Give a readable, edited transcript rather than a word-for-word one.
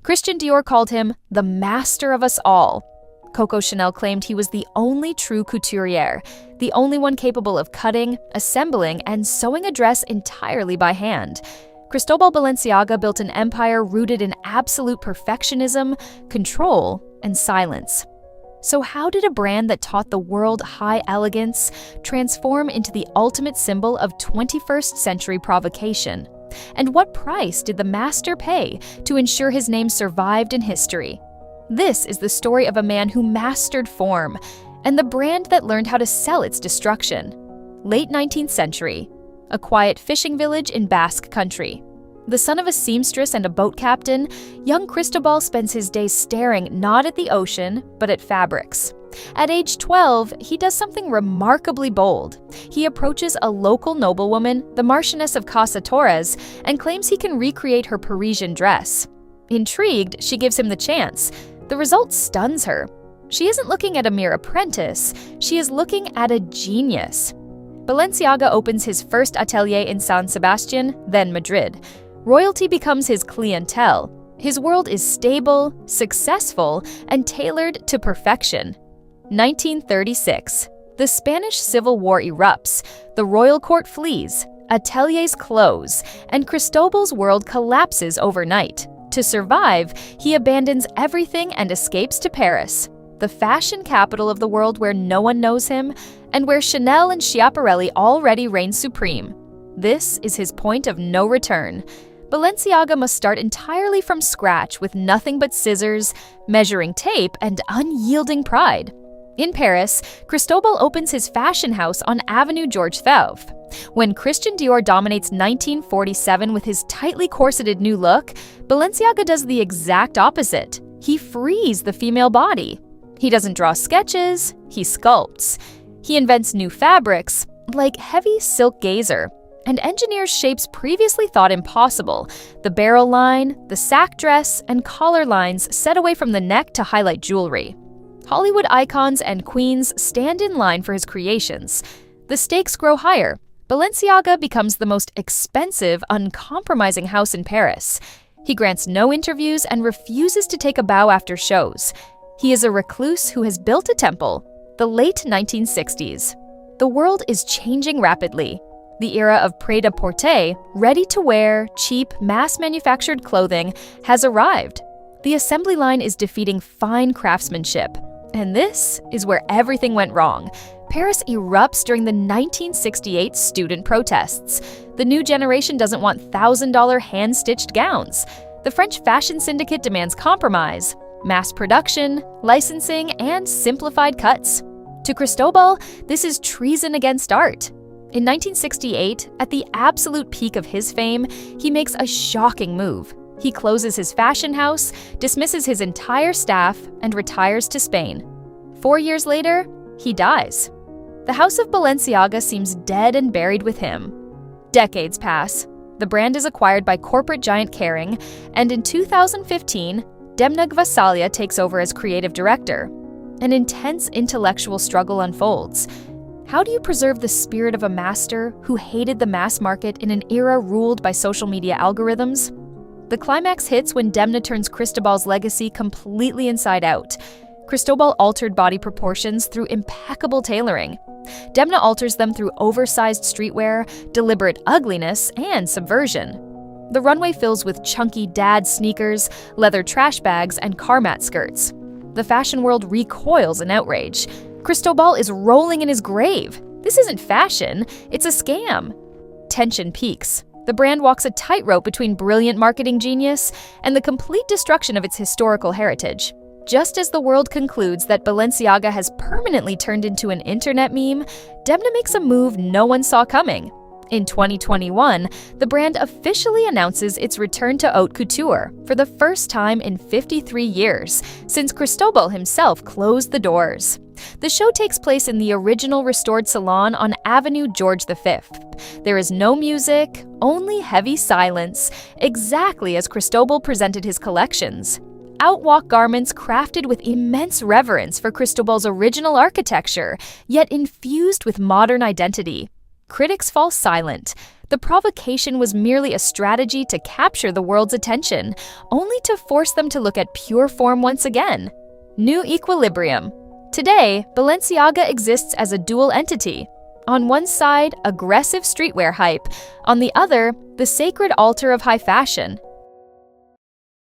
Christian Dior called him the master of us all. Coco Chanel claimed he was the only true couturier, the only one capable of cutting, assembling, and sewing a dress entirely by hand. Cristóbal Balenciaga built an empire rooted in absolute perfectionism, control, and silence. So how did a brand that taught the world high elegance transform into the ultimate symbol of 21st century provocation? And what price did the master pay to ensure his name survived in history? This is the story of a man who mastered form, and the brand that learned how to sell its destruction. Late 19th century, a quiet fishing village in Basque Country. The son of a seamstress and a boat captain, young Cristóbal spends his days staring not at the ocean, but at fabrics. At age 12, he does something remarkably bold. He approaches a local noblewoman, the Marchioness of Casa Torres, and claims he can recreate her Parisian dress. Intrigued, she gives him the chance. The result stuns her. She isn't looking at a mere apprentice, she is looking at a genius. Balenciaga opens his first atelier in San Sebastian, then Madrid. Royalty becomes his clientele. His world is stable, successful, and tailored to perfection. 1936. The Spanish Civil War erupts, the royal court flees, ateliers close, and Cristóbal's world collapses overnight. To survive, he abandons everything and escapes to Paris, the fashion capital of the world where no one knows him, and where Chanel and Schiaparelli already reign supreme. This is his point of no return. Balenciaga must start entirely from scratch with nothing but scissors, measuring tape, and unyielding pride. In Paris, Cristóbal opens his fashion house on Avenue Georges Fauve. When Christian Dior dominates 1947 with his tightly corseted new look, Balenciaga does the exact opposite. He frees the female body. He doesn't draw sketches, he sculpts. He invents new fabrics, like heavy silk gazer, and engineers shapes previously thought impossible: the barrel line, the sack dress, and collar lines set away from the neck to highlight jewelry. Hollywood icons and queens stand in line for his creations. The stakes grow higher. Balenciaga becomes the most expensive, uncompromising house in Paris. He grants no interviews and refuses to take a bow after shows. He is a recluse who has built a temple. The late 1960s. The world is changing rapidly. The era of prêt-à-porter, ready-to-wear, cheap, mass-manufactured clothing, has arrived. The assembly line is defeating fine craftsmanship. And this is where everything went wrong. Paris erupts during the 1968 student protests. The new generation doesn't want $1,000 hand-stitched gowns. The French fashion syndicate demands compromise, mass production, licensing, and simplified cuts. To Cristóbal, this is treason against art. In 1968, at the absolute peak of his fame, he makes a shocking move. He closes his fashion house, dismisses his entire staff, and retires to Spain. 4 years later, he dies. The House of Balenciaga seems dead and buried with him. Decades pass. The brand is acquired by corporate giant Kering, and in 2015, Demna Gvasalia takes over as creative director. An intense intellectual struggle unfolds. How do you preserve the spirit of a master who hated the mass market in an era ruled by social media algorithms? The climax hits when Demna turns Cristóbal's legacy completely inside out. Cristóbal altered body proportions through impeccable tailoring. Demna alters them through oversized streetwear, deliberate ugliness, and subversion. The runway fills with chunky dad sneakers, leather trash bags, and car mat skirts. The fashion world recoils in outrage. Cristóbal is rolling in his grave. This isn't fashion, it's a scam. Tension peaks. The brand walks a tightrope between brilliant marketing genius and the complete destruction of its historical heritage. Just as the world concludes that Balenciaga has permanently turned into an internet meme, Demna makes a move no one saw coming. In 2021, the brand officially announces its return to haute couture for the first time in 53 years, since Cristóbal himself closed the doors. The show takes place in the original restored salon on Avenue Georges V. There is no music, only heavy silence, exactly as Cristóbal presented his collections. Outwalk garments crafted with immense reverence for Cristóbal's original architecture, yet infused with modern identity. Critics fall silent. The provocation was merely a strategy to capture the world's attention, only to force them to look at pure form once again. New equilibrium. Today, Balenciaga exists as a dual entity. On one side, aggressive streetwear hype. On the other, the sacred altar of high fashion,